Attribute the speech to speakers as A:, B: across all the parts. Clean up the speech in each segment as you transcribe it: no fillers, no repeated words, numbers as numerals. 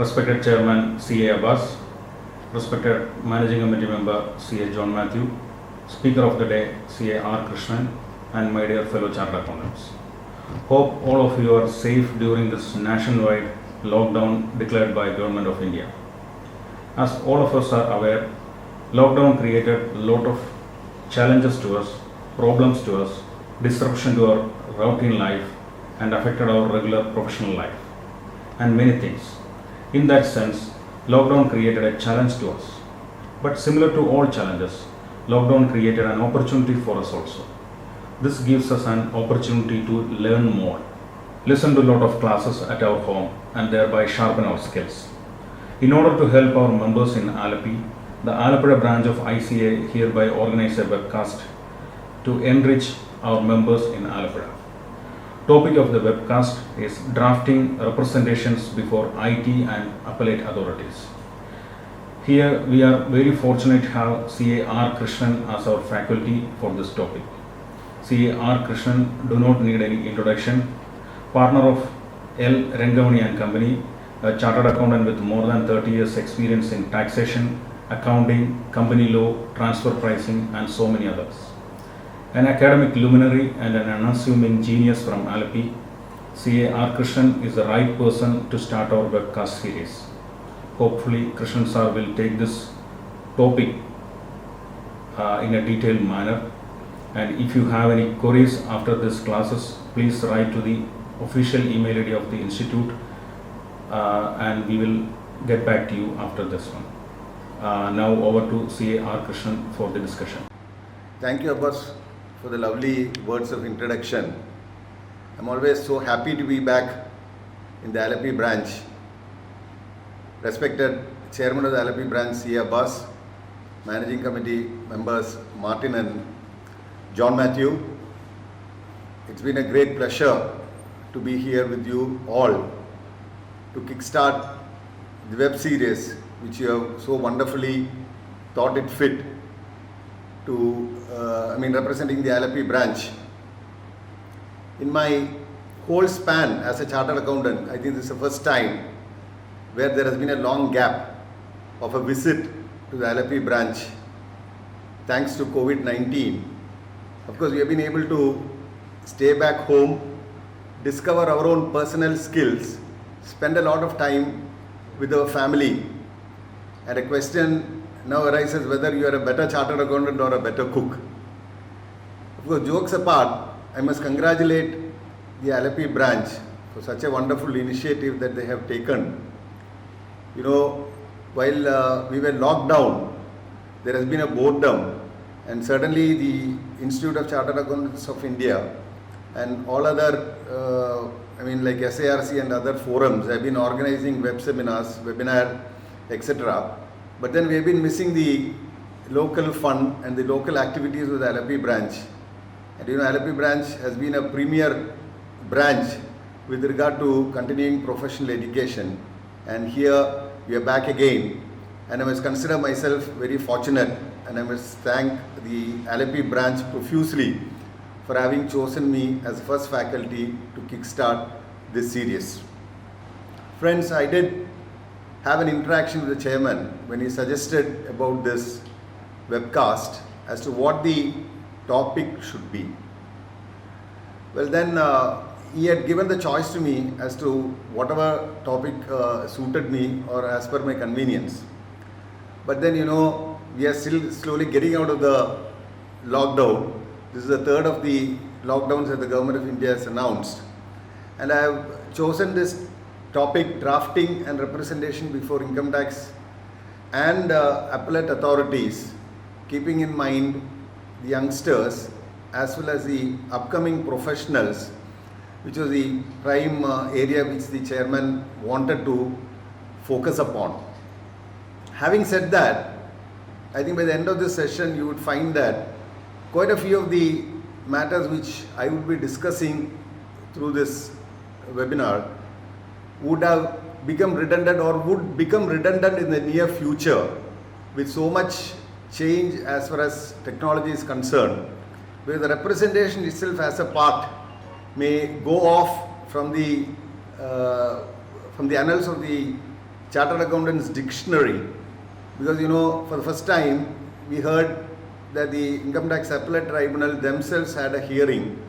A: Respected Chairman C.A. Abbas, respected Managing Committee Member C.A. John Matthew, Speaker of the Day C.A. R. Krishnan, and my dear fellow Chartered Accountants. Hope all of you are safe during this nationwide lockdown declared by Government of India. As all of us are aware, lockdown created a lot of challenges to us, problems to us, disruption to our routine life, and affected our regular professional life, and many things. In that sense, lockdown created a challenge to us. But similar to all challenges, lockdown created an opportunity for us also. This gives us an opportunity to learn more, listen to a lot of classes at our home, and thereby sharpen our skills. In order to help our members in Alleppey, the Alappuzha branch of ICA hereby organized a webcast to enrich our members in Alappuzha. Topic of the webcast is drafting representations before IT and appellate authorities. Here we are very fortunate to have C.A. R. Krishnan as our faculty for this topic. C.A. R. Krishnan do not need any introduction. Partner of L. Rengavani and Company, a chartered accountant with more than 30 years experience in taxation, accounting, company law, transfer pricing, and so many others. An academic luminary and an unassuming genius from Alleppey, C.A. R. Krishnan is the right person to start our webcast series. Hopefully, Krishnan sir will take this topic in a detailed manner. And if you have any queries after these classes, please write to the official email ID of the institute and we will get back to you after this one. Now over to C.A. R. Krishnan for the discussion.
B: Thank you, Abbas, for the lovely words of introduction. I'm always so happy to be back in the Alleppey branch. Respected Chairman of the Alleppey branch, C.A. Abbas, Managing Committee members Martin and John Matthew, it's been a great pleasure to be here with you all to kickstart the web series which you have so wonderfully thought it fit to, representing the Alleppey branch. In my whole span as a chartered accountant, I think this is the first time where there has been a long gap of a visit to the Alleppey branch thanks to COVID-19. Of course, we have been able to stay back home, discover our own personal skills, spend a lot of time with our family, and a question now arises whether you are a better chartered accountant or a better cook. Of course, jokes apart, I must congratulate the Alleppey branch for such a wonderful initiative that they have taken. You know, while we were locked down, there has been a boredom, and certainly the Institute of Chartered Accountants of India and all other, like SARC and other forums have been organizing web seminars, webinar, etc. But then we have been missing the local fun and the local activities of the Alleppey branch. And you know, Alleppey branch has been a premier branch with regard to continuing professional education. And here we are back again. And I must consider myself very fortunate, and I must thank the Alleppey branch profusely for having chosen me as first faculty to kickstart this series. Friends, I did have an interaction with the chairman when he suggested about this webcast as to what the topic should be. Well, then he had given the choice to me as to whatever topic suited me or as per my convenience. But then, you know, we are still slowly getting out of the lockdown. This is the third of the lockdowns that the Government of India has announced. And I have chosen this topic, drafting and representation before income tax and appellate authorities, keeping in mind the youngsters as well as the upcoming professionals, which was the prime area which the chairman wanted to focus upon. Having said that, I think by the end of this session you would find that quite a few of the matters which I would be discussing through this webinar would have become redundant or would become redundant in the near future with so much change as far as technology is concerned, where the representation itself as a part may go off from the annals of the Chartered Accountants Dictionary, because for the first time we heard that the Income Tax Appellate Tribunal themselves had a hearing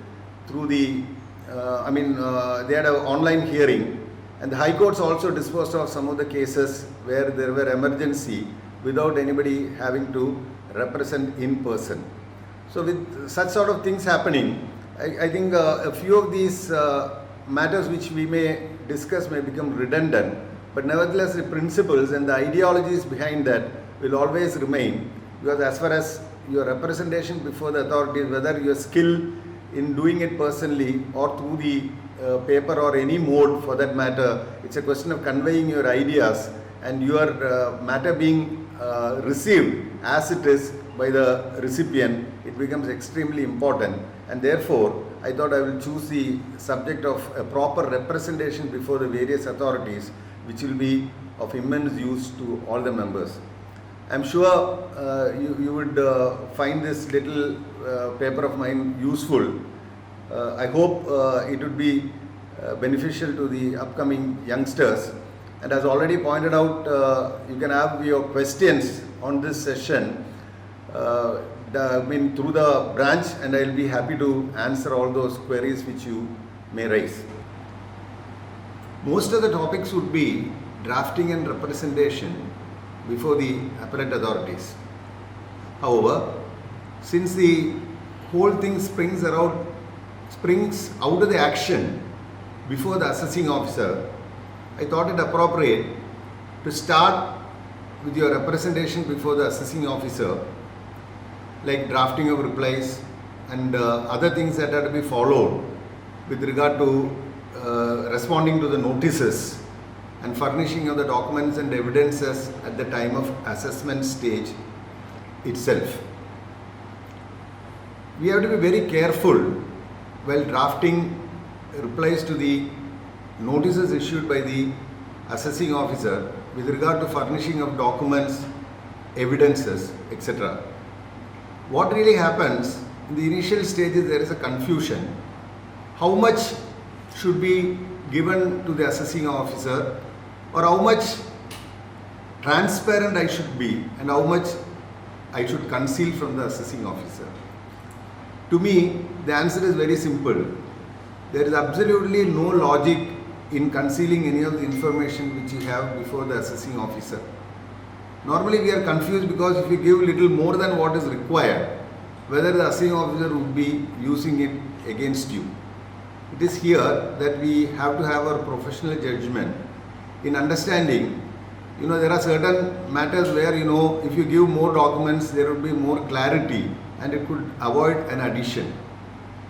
B: through the, they had an online hearing, and the High Courts also disposed of some of the cases where there were emergency without anybody having to represent in person. So with such sort of things happening, I think a few of these matters which we may discuss may become redundant, but nevertheless the principles and the ideologies behind that will always remain, because as far as your representation before the authorities, whether your skill in doing it personally or through the paper or any mode for that matter, it's a question of conveying your ideas and your matter being received as it is by the recipient. It becomes extremely important, and therefore I thought I will choose the subject of a proper representation before the various authorities, which will be of immense use to all the members. I'm sure you would find this little paper of mine useful. I hope it would be beneficial to the upcoming youngsters. And as already pointed out, you can have your questions on this session through the branch, and I'll be happy to answer all those queries which you may raise. Most of the topics would be drafting and representation before the appellate authorities. However, since the whole thing springs out of the action before the assessing officer, I thought it appropriate to start with your representation before the assessing officer, like drafting of replies and other things that are to be followed with regard to responding to the notices and furnishing of the documents and evidences at the time of assessment stage itself. We have to be very careful while drafting replies to the notices issued by the assessing officer with regard to furnishing of documents, evidences, etc. What really happens in the initial stages, there is a confusion. How much should be given to the assessing officer, or how much transparent I should be and how much I should conceal from the assessing officer? To me, the answer is very simple. There is absolutely no logic in concealing any of the information which you have before the assessing officer. Normally we are confused because if you give little more than what is required, whether the assessing officer would be using it against you. It is here that we have to have our professional judgment in understanding, there are certain matters where, if you give more documents, there will be more clarity and it could avoid an addition.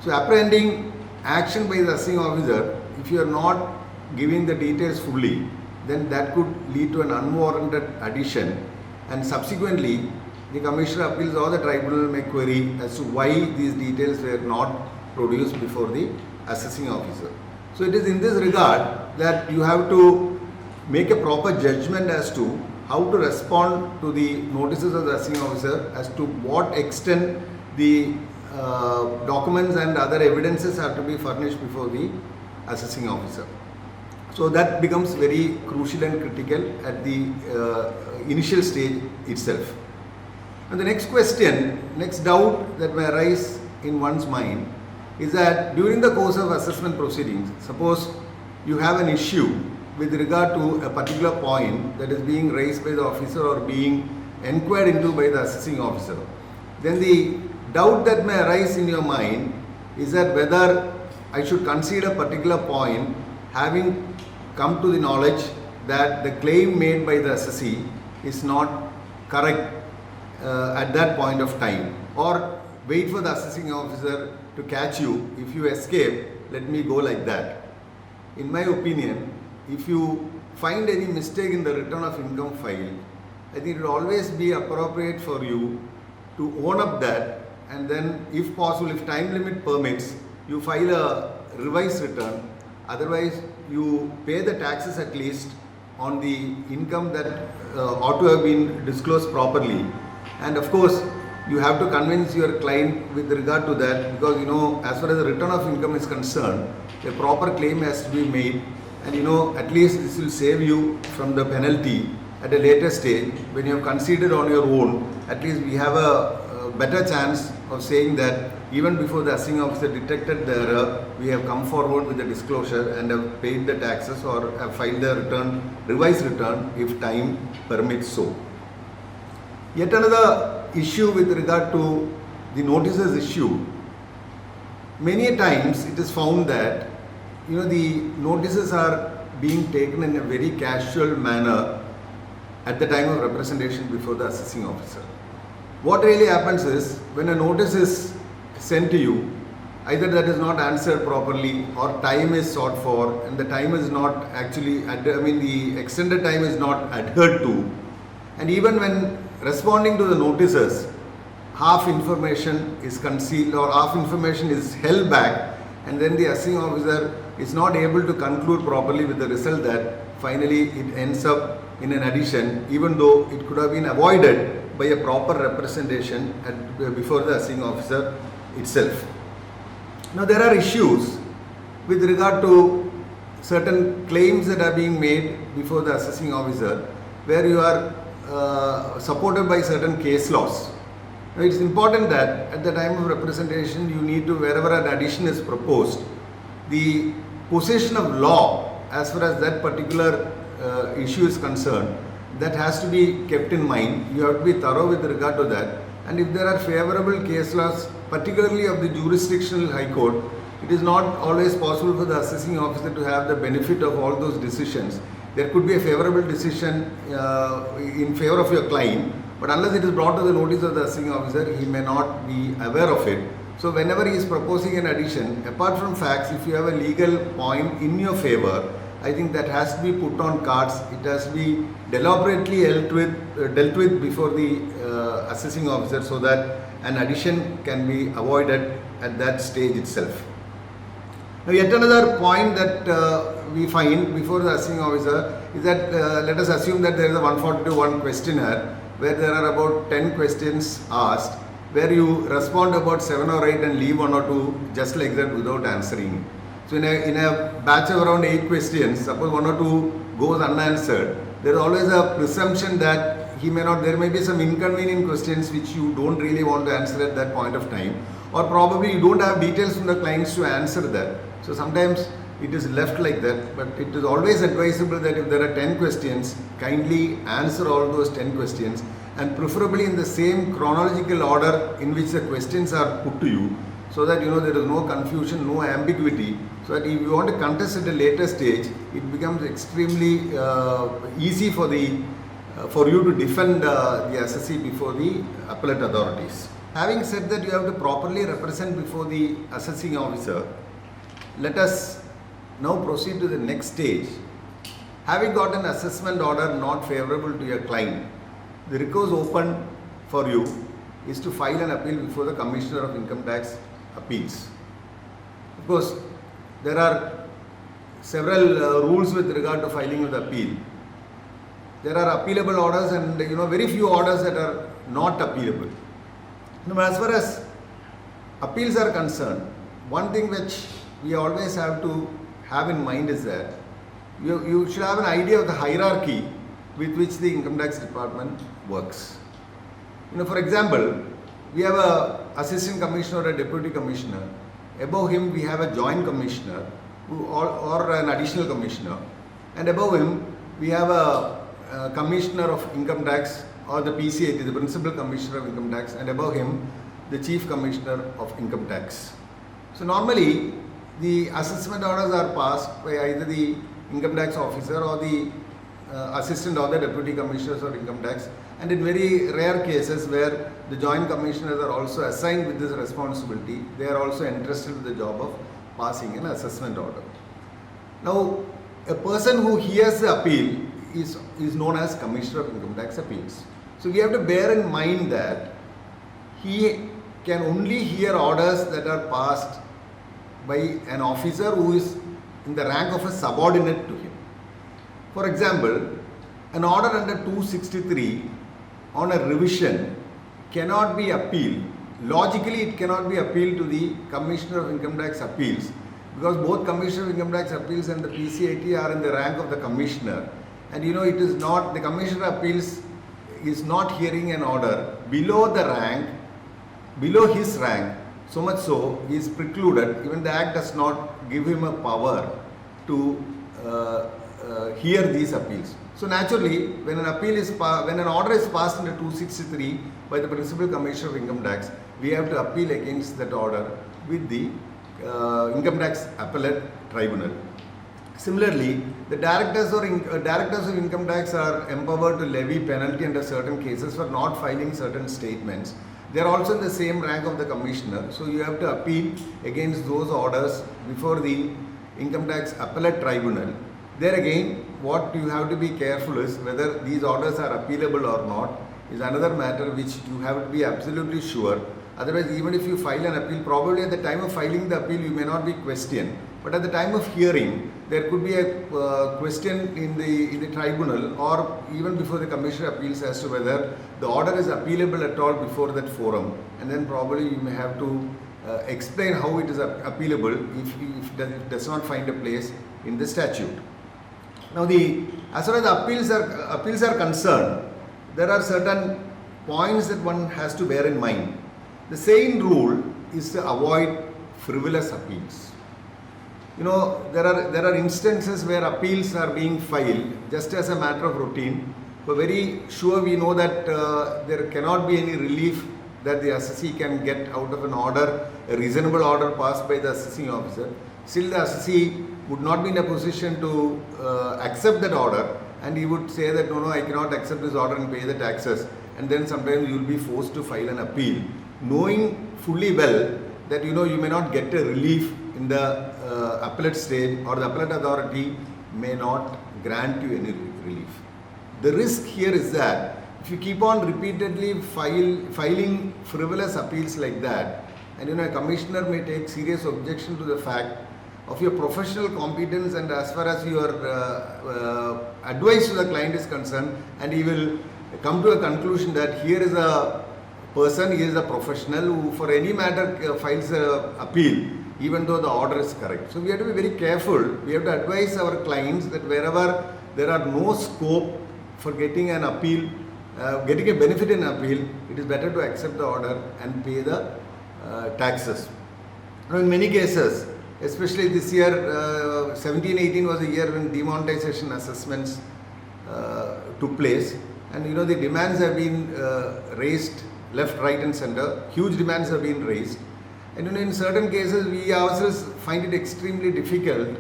B: So apprehending action by the assessing officer, if you are not giving the details fully, then that could lead to an unwarranted addition, and subsequently the Commissioner of Appeals or the tribunal may query as to why these details were not produced before the assessing officer. So it is in this regard that you have to make a proper judgment as to how to respond to the notices of the assessing officer, as to what extent the documents and other evidences have to be furnished before the assessing officer. So that becomes very crucial and critical at the initial stage itself. And the next question, next doubt that may arise in one's mind is that during the course of assessment proceedings, suppose you have an issue with regard to a particular point that is being raised by the officer or being inquired into by the assessing officer, then the doubt that may arise in your mind is that whether I should consider a particular point having come to the knowledge that the claim made by the assessee is not correct at that point of time, or wait for the assessing officer to catch you. If you escape, let me go like that. In my opinion, if you find any mistake in the return of income file, I think it will always be appropriate for you to own up that, and then if possible, if time limit permits, you file a revised return. Otherwise, you pay the taxes at least on the income that ought to have been disclosed properly. And of course, you have to convince your client with regard to that, because as far as the return of income is concerned, a proper claim has to be made and at least this will save you from the penalty at a later stage. When you have conceded on your own, at least we have a better chance of saying that even before the assessing officer detected the error, we have come forward with the disclosure and have paid the taxes or have filed the revised return if time permits so. Yet another issue with regard to the notices issued. Many times it is found that the notices are being taken in a very casual manner at the time of representation before the assessing officer. What really happens is, when a notice is sent to you, either that is not answered properly or time is sought for and the time is not actually, the extended time is not adhered to, and even when responding to the notices, half information is concealed or half information is held back, and then the assessing officer is not able to conclude properly with the result that finally it ends up in an addition, even though it could have been avoided by a proper representation before the assessing officer itself. Now there are issues with regard to certain claims that are being made before the assessing officer where you are supported by certain case laws. Now it's important that at the time of representation you need to, wherever an addition is proposed, the position of law as far as that particular issue is concerned, that has to be kept in mind. You have to be thorough with regard to that, and if there are favorable case laws, particularly of the jurisdictional high court, it is not always possible for the assessing officer to have the benefit of all those decisions. There could be a favorable decision in favor of your client, but unless it is brought to the notice of the assessing officer, he may not be aware of it. So whenever he is proposing an addition, apart from facts, if you have a legal point in your favor, I think that has to be put on cards. It has to be deliberately dealt with before the assessing officer, so that an addition can be avoided at that stage itself. Now yet another point that we find before the assessing officer is that let us assume that there is a 142.1 questionnaire where there are about 10 questions asked, where you respond about 7 or 8 and leave 1 or 2 just like that without answering. So in a batch of around 8 questions, suppose 1 or 2 goes unanswered, there is always a presumption that there may be some inconvenient questions which you don't really want to answer at that point of time, or probably you don't have details from the clients to answer that. So sometimes it is left like that, but it is always advisable that if there are 10 questions, kindly answer all those 10 questions, and preferably in the same chronological order in which the questions are put to you, so that there is no confusion, no ambiguity, so that if you want to contest at a later stage, it becomes extremely easy for you to defend the assessee before the appellate authorities. Having said that, you have to properly represent before the assessing officer. Let us now proceed to the next stage. Having got an assessment order not favorable to your client, the recourse open for you is to file an appeal before the Commissioner of Income Tax Appeals. Of course, there are several rules with regard to filing of the appeal. There are appealable orders and very few orders that are not appealable. Now, as far as appeals are concerned, one thing which we always have to have in mind is that you should have an idea of the hierarchy with which the Income Tax Department works. For example, we have an assistant commissioner or a deputy commissioner. Above him, we have a joint commissioner or an additional commissioner, and above him, we have a commissioner of income tax or the PCAT, the principal commissioner of income tax, and above him, the chief commissioner of income tax. So normally, the assessment orders are passed by either the income tax officer or the assistant or the deputy commissioners of income tax, and in very rare cases where the joint commissioners are also assigned with this responsibility, they are also entrusted with the job of passing an assessment order. Now, a person who hears the appeal is known as Commissioner of Income Tax Appeals. So we have to bear in mind that he can only hear orders that are passed by an officer who is in the rank of a subordinate to him. For example, an order under 263 on a revision cannot be appealed. Logically, it cannot be appealed to the Commissioner of Income Tax Appeals because both Commissioner of Income Tax Appeals and the PCIT are in the rank of the Commissioner. And you know, it is not, the Commissioner of Appeals is not hearing an order below the rank, below his rank, so much so he is precluded. Even the Act does not give him a power to hear these appeals. So naturally, when an appeal is when an order is passed under 263 by the Principal Commissioner of Income Tax, we have to appeal against that order with the Income Tax Appellate Tribunal. Similarly, the directors of income tax are empowered to levy penalty under certain cases for not filing certain statements. They are also in the same rank of the commissioner, so you have to appeal against those orders before the Income Tax Appellate Tribunal. There again, what you have to be careful is whether these orders are appealable or not is another matter which you have to be absolutely sure. Otherwise, even if you file an appeal, probably at the time of filing the appeal you may not be questioned, but at the time of hearing there could be a question in the tribunal or even before the Commissioner of Appeals as to whether the order is appealable at all before that forum, and then probably you may have to explain how it is appealable if it does not find a place in the statute. Now, as far as appeals are concerned, there are certain points that one has to bear in mind. The same rule is to avoid frivolous appeals. You know, there are instances where appeals are being filed just as a matter of routine. But very sure we know that there cannot be any relief that the assessee can get out of an order, a reasonable order passed by the assessing officer. Still, the assessee would not be in a position to accept that order, and he would say that no, I cannot accept this order and pay the taxes. And then sometimes you will be forced to file an appeal, knowing fully well that you may not get a relief in the appellate stage, or the appellate authority may not grant you any relief. The risk here is that if you keep on repeatedly filing frivolous appeals like that, and a commissioner may take serious objection to the fact of your professional competence and as far as your advice to the client is concerned, and he will come to a conclusion that here is a person, he is a professional who for any matter files an appeal even though the order is correct. So we have to be very careful. We have to advise our clients that wherever there are no scope for getting an appeal, getting a benefit in appeal, it is better to accept the order and pay the taxes. Now, in many cases, especially this year, 17-18 was a year when demonetization assessments took place, and the demands have been raised left, right and center. Huge demands have been raised, and in certain cases we ourselves find it extremely difficult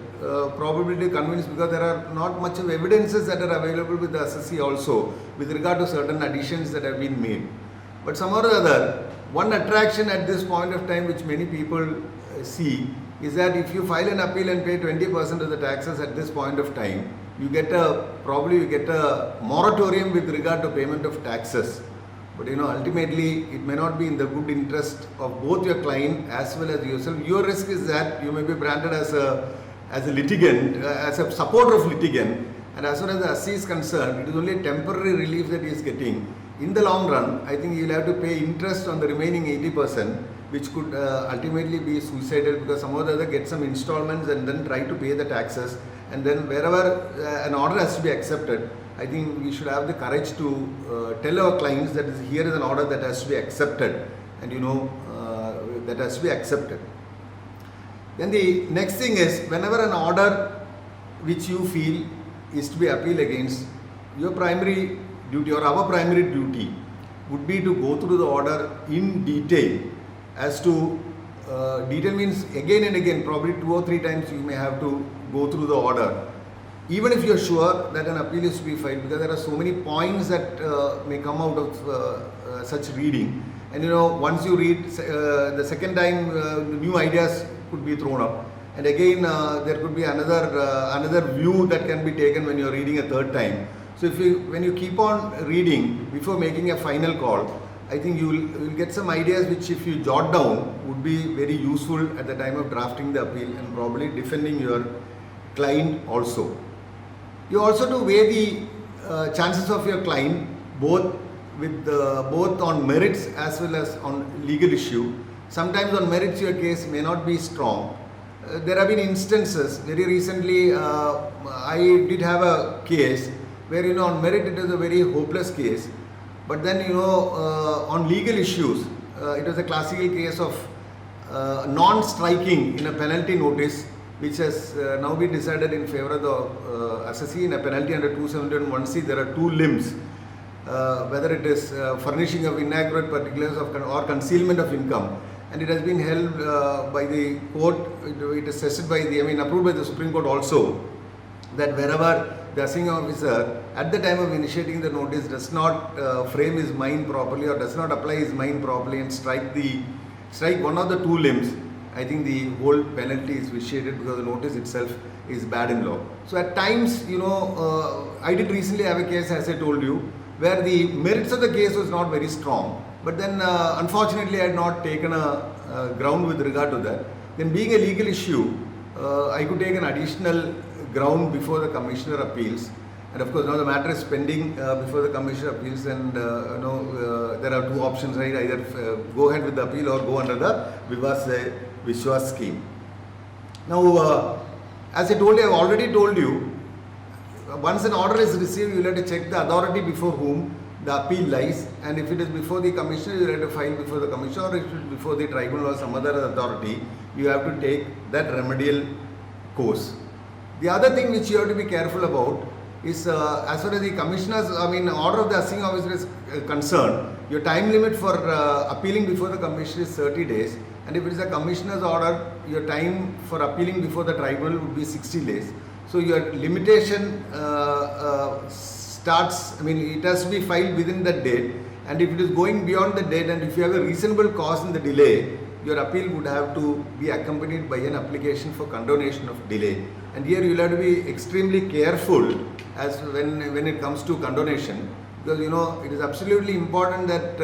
B: probably to convince, because there are not much of evidences that are available with the assessee also with regard to certain additions that have been made. But somehow or other, one attraction at this point of time which many people see is that if you file an appeal and pay 20% of the taxes at this point of time, you get a moratorium with regard to payment of taxes. But ultimately it may not be in the good interest of both your client as well as yourself. Your risk is that you may be branded as a litigant, as a supporter of litigant, and as far as the assessee is concerned, it is only a temporary relief that he is getting. In the long run, I think he will have to pay interest on the remaining 80%, which could ultimately be suicidal, because some or the other get some installments and then try to pay the taxes, and then wherever an order has to be accepted, I think we should have the courage to tell our clients that here is an order that has to be accepted, and that has to be accepted. Then the next thing is, whenever an order which you feel is to be appealed against, your primary duty or our primary duty would be to go through the order in detail. As to detail means again and again, probably 2 or 3 times you may have to go through the order, even if you are sure that an appeal is to be filed, because there are so many points that may come out of such reading. And once you read the second time, new ideas could be thrown up, and again there could be another view that can be taken when you are reading a third time. So when you keep on reading before making a final call, I think you will get some ideas which, if you jot down, would be very useful at the time of drafting the appeal and probably defending your client also. You also to weigh the chances of your client both on merits as well as on legal issue. Sometimes on merits your case may not be strong,
C: there have been instances. Very recently, I did have a case where, on merit it was a very hopeless case. But then, on legal issues, it was a classical case of non-striking in a penalty notice, which has now been decided in favor of the assessee. In a penalty under 271(1)(c), there are two limbs, whether it is furnishing of inaccurate particulars or concealment of income. And it has been held by the court, it is tested by approved by the Supreme Court also, that wherever the assessing officer at the time of initiating the notice does not frame his mind properly or does not apply his mind properly and strike one of the two limbs, I think the whole penalty is vitiated because the notice itself is bad in law. So at times, I did recently have a case, as I told you, where the merits of the case was not very strong. But then unfortunately I had not taken a ground with regard to that. Then being a legal issue, I could take an additional ground before the Commissioner Appeals. And of course now the matter is pending before the Commissioner Appeals, and there are two options, right? Either go ahead with the appeal or go under the Vivad se Vishwas scheme. Now as I told you, I have already told you, once an order is received, you will have to check the authority before whom the appeal lies, and if it is before the Commissioner, you have to file before the Commissioner, or if it is before the tribunal or some other authority, you have to take that remedial course. The other thing which you have to be careful about is as far as the Commissioner's, order of the assessing officer is concerned, your time limit for appealing before the Commissioner is 30 days, and if it is a Commissioner's order, your time for appealing before the tribunal would be 60 days. So your limitation starts, it has to be filed within that date, and if it is going beyond the date and if you have a reasonable cause in the delay, your appeal would have to be accompanied by an application for condonation of delay. And here you will have to be extremely careful as when it comes to condonation, because it is absolutely important that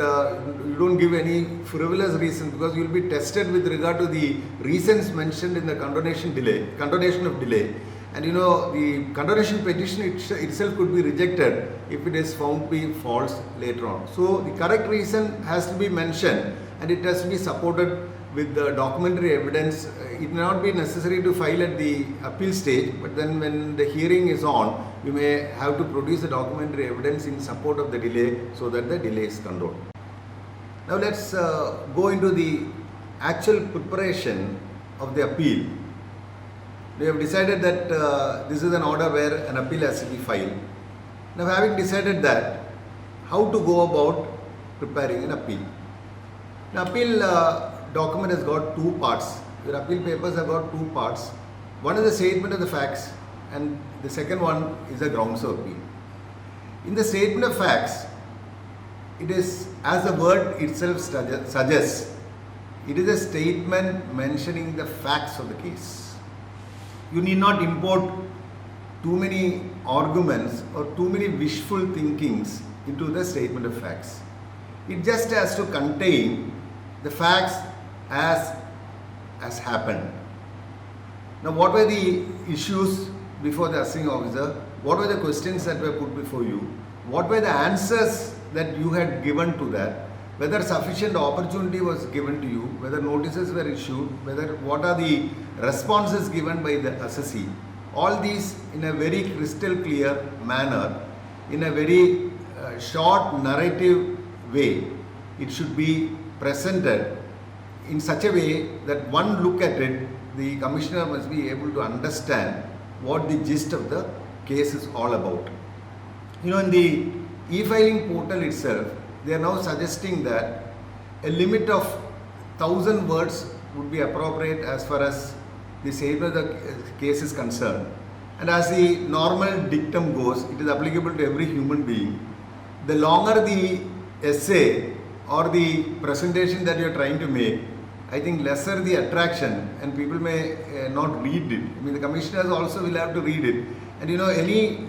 C: you don't give any frivolous reason, because you will be tested with regard to the reasons mentioned in the condonation of delay. And the condonation petition itself could be rejected if it is found to be false later on. So the correct reason has to be mentioned, and it has to be supported with the documentary evidence. It may not be necessary to file at the appeal stage, but then when the hearing is on, you may have to produce the documentary evidence in support of the delay so that the delay is controlled. Now let's go into the actual preparation of the appeal. We have decided that this is an order where an appeal has to be filed. Now, having decided that, how to go about preparing an appeal? An appeal document has got two parts. Your appeal papers have got two parts. One is the statement of the facts, and the second one is the grounds of appeal. In the statement of facts, it is, as the word itself suggests, it is a statement mentioning the facts of the case. You need not import too many arguments or too many wishful thinkings into the statement of facts. It just has to contain the facts as happened. Now, what were the issues before the assessing officer? What were the questions that were put before you? What were the answers that you had given to that? Whether sufficient opportunity was given to you, whether notices were issued, what are the responses given by the assessee. All these in a very crystal clear manner, in a very short narrative way. It should be presented in such a way that one look at it, the Commissioner must be able to understand what the gist of the case is all about. In the e-filing portal itself, they are now suggesting that a limit of 1,000 words would be appropriate as far as the statement of the case is concerned. And as the normal dictum goes, it is applicable to every human being. The longer the essay or the presentation that you are trying to make, I think lesser the attraction, and people may not read it. The commissioners also will have to read it. And any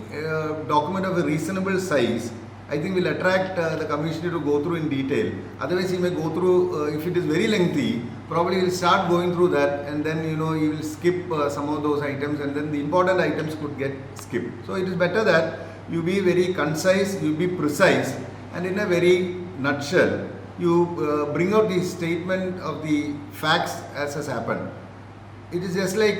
C: document of a reasonable size, I think will attract the commissioner to go through in detail. Otherwise, he may go through, if it is very lengthy, probably he will start going through that, and then he will skip some of those items, and then the important items could get skipped. So it is better that you be very concise, you be precise, and in a very nutshell, you bring out the statement of the facts as has happened. it is just like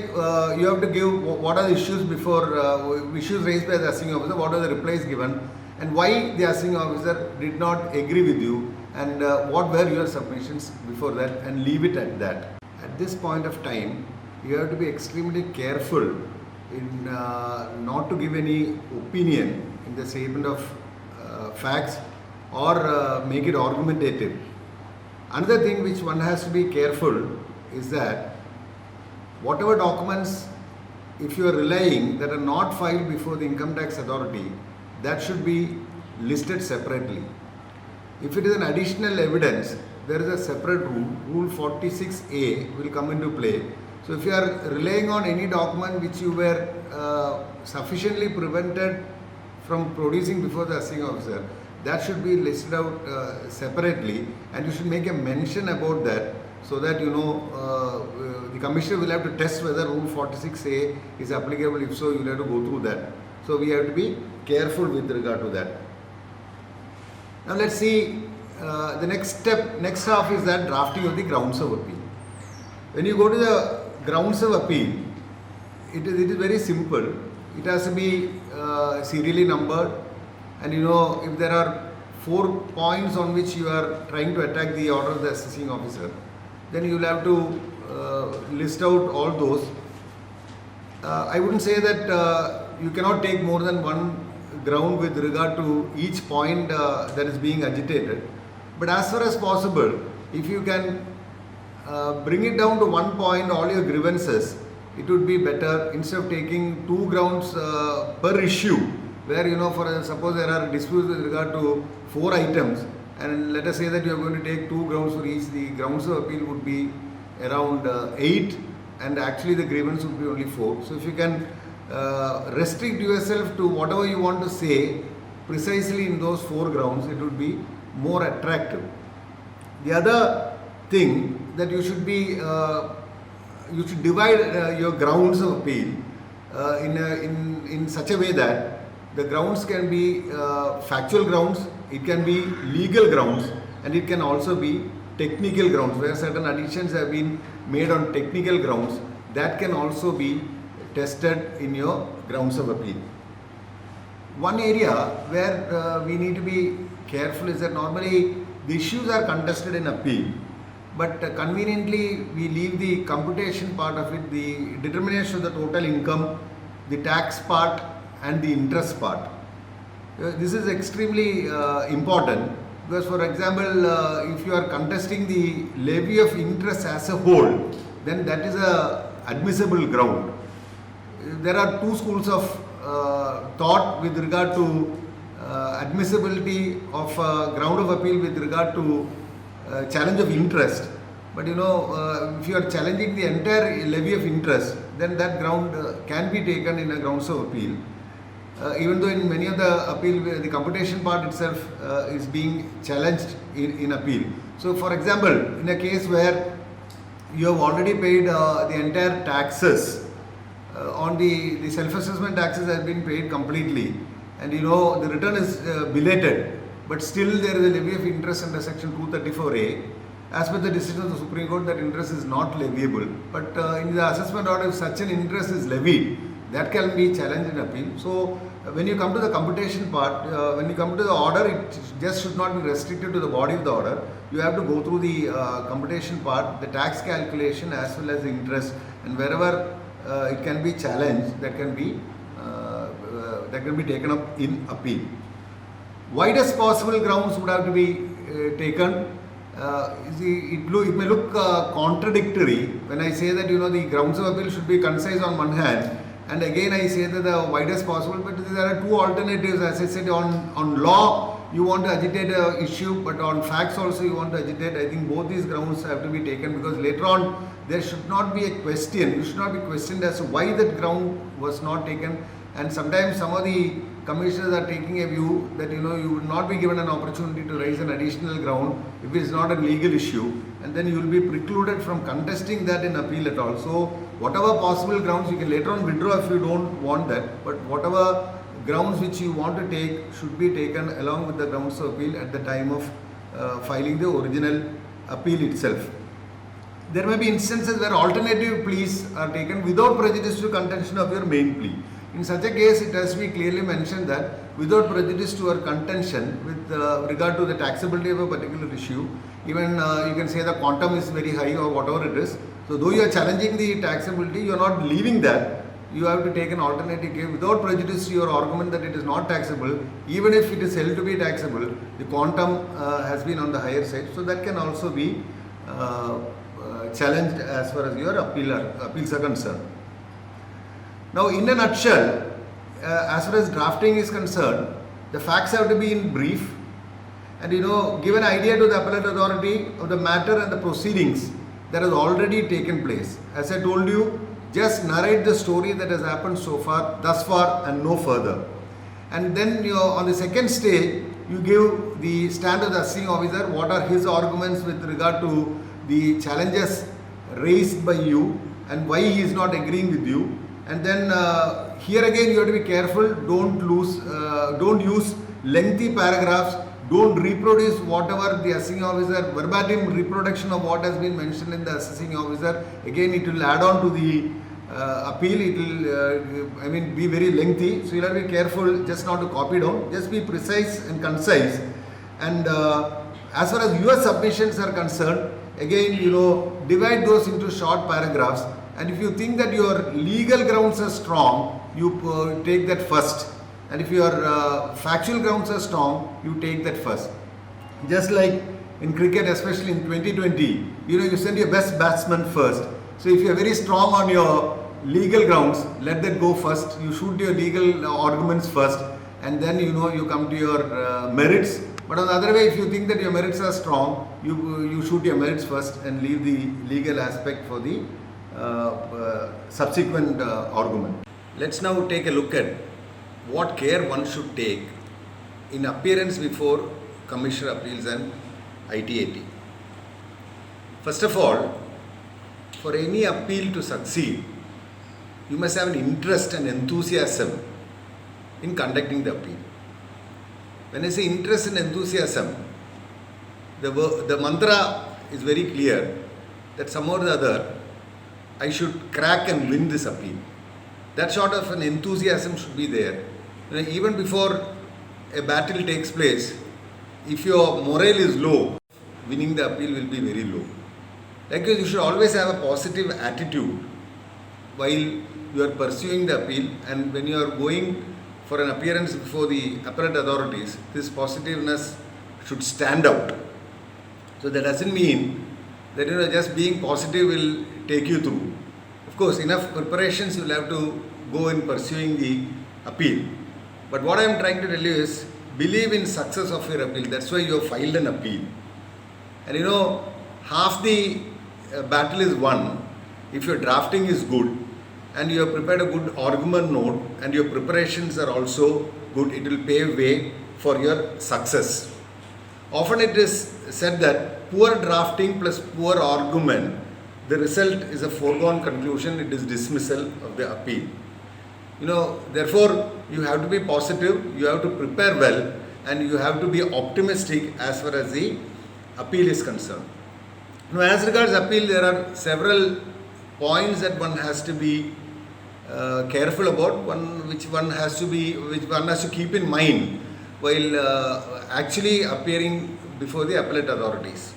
C: you have to give what are the issues before issues raised by the assessing officer, what are the replies given, and why the assessing officer did not agree with you, and what were your submissions before that, and leave it at that. At this point of time, you have to be extremely careful in not to give any opinion in the statement of facts or make it argumentative. Another thing which one has to be careful is that whatever documents, if you are relying, that are not filed before the income tax authority, that should be listed separately. If it is an additional evidence, there is a separate rule, Rule 46A will come into play. So if you are relying on any document which you were sufficiently prevented from producing before the assessing officer, that should be listed out separately, and you should make a mention about that, so that you know the commissioner will have to test whether Rule 46A is applicable. If so, you will have to go through that. So we have to be careful with regard to that. Now let's see the next step. Next half is that drafting of the grounds of appeal. When you go to the grounds of appeal, it is very simple. It has to be serially numbered, and you know, if there are 4 points on which you are trying to attack the order of the assessing officer, then you will have to list out all those. I wouldn't say that you cannot take more than one ground with regard to each point that is being agitated, but as far as possible, if you can bring it down to one point, all your grievances, it would be better, instead of taking 2 grounds per issue, where you know, for suppose there are disputes with regard to 4 items, and let us say that you are going to take 2 grounds for each. The grounds of appeal would be around 8, and actually the grievance would be only 4. So if you can restrict yourself to whatever you want to say precisely in those 4 grounds, it would be more attractive. The other thing that you should be you should divide your grounds of appeal in such a way that the grounds can be factual grounds, it can be legal grounds, and it can also be technical grounds, where certain additions have been made on technical grounds. That can also be tested in your grounds of appeal. One area where we need to be careful is that normally the issues are contested in appeal, but conveniently we leave the computation part of it, the determination of the total income, the tax part, and the interest part. This is extremely important, because for example, if you are contesting the levy of interest as a whole, then that is a admissible ground. There are 2 schools of thought with regard to admissibility of ground of appeal with regard to challenge of interest. But you know, if you are challenging the entire levy of interest, then that ground can be taken in a grounds of appeal. Even though in many of the appeal, the computation part itself is being challenged in appeal. So for example, in a case where you have already paid the entire taxes, on the self-assessment taxes has been paid completely, and you know the return is belated, but still there is a levy of interest under section 234A. As per the decision of the Supreme Court, that interest is not leviable, but in the assessment order, if such an interest is levied, that can be challenged in appeal. So when you come to the computation part, when you come to the order, it just should not be restricted to the body of the order. You have to go through the computation part, the tax calculation, as well as the interest, and wherever it can be challenged, that can be taken up in appeal. Widest possible grounds would have to be taken. It may look contradictory when I say that you know the grounds of appeal should be concise on one hand, and again I say that the widest possible, but there are 2 alternatives. As I said, on law you want to agitate an issue, but on facts also you want to agitate. I think both these grounds have to be taken, because later on there should not be a question. You should not be questioned as to why that ground was not taken. And sometimes some of the commissioners are taking a view that you know you would not be given an opportunity to raise an additional ground if it is not a legal issue, and then you will be precluded from contesting that in appeal at all. So whatever possible grounds, you can later on withdraw if you don't want that, but whatever grounds which you want to take should be taken along with the grounds of appeal at the time of filing the original appeal itself. there may be instances where alternative pleas are taken without prejudice to contention of your main plea. In such a case, it has to be clearly mentioned that without prejudice to your contention with regard to the taxability of a particular issue, even you can say the quantum is very high or whatever it is. So though you are challenging the taxability, you are not leaving that. You have to take an alternative case without prejudice to your argument that it is not taxable. Even if it is held to be taxable, the quantum has been on the higher side. So that can also be challenged as far as your appeals are concerned. Now, in a nutshell, as far as drafting is concerned, the facts have to be in brief and give an idea to the appellate authority of the matter and the proceedings that has already taken place. As I told you, just narrate the story that has happened thus far and no further. And then on the second stage, you give the stand of the assessing officer, what are his arguments with regard to the challenges raised by you and why he is not agreeing with you. And then here again you have to be careful, don't use lengthy paragraphs, don't reproduce whatever the assessing officer, verbatim reproduction of what has been mentioned in the assessing officer. Again, it will add on to the appeal, it will be very lengthy. So you have to be careful just not to copy down, just be precise and concise. And as far as your submissions are concerned, again, divide those into short paragraphs. And if you think that your legal grounds are strong, you take that first. And if your factual grounds are strong, you take that first. Just like in cricket, especially in 2020, you send your best batsman first. So if you are very strong on your legal grounds, let that go first. You shoot your legal arguments first, and then you come to your merits. But on the other way, if you think that your merits are strong, you shoot your merits first and leave the legal aspect for the subsequent argument. Let's now take a look at what care one should take in appearance before Commissioner Appeals and ITAT. First of all, for any appeal to succeed, you must have an interest and enthusiasm in conducting the appeal. When I say interest and enthusiasm, the mantra is very clear that somehow or the other I should crack and win this appeal. That sort of an enthusiasm should be there. Even before a battle takes place, if your morale is low, winning the appeal will be very low. Likewise, you should always have a positive attitude while you are pursuing the appeal, and when you are going for an appearance before the appellate authorities, this positiveness should stand out. So that doesn't mean that just being positive will take you through. Of course, enough preparations you will have to go in pursuing the appeal. But what I am trying to tell you is, believe in success of your appeal. That's why you have filed an appeal. And half the battle is won if your drafting is good and you have prepared a good argument note and your preparations are also good. It will pave way for your success. Often it is said that poor drafting plus poor argument, the result is a foregone conclusion. It is dismissal of the appeal. Therefore, you have to be positive, you have to prepare well, and you have to be optimistic as far as the appeal is concerned. Now, as regards appeal, there are several points that one has to be careful about, which one has to keep in mind while actually appearing before the appellate authorities.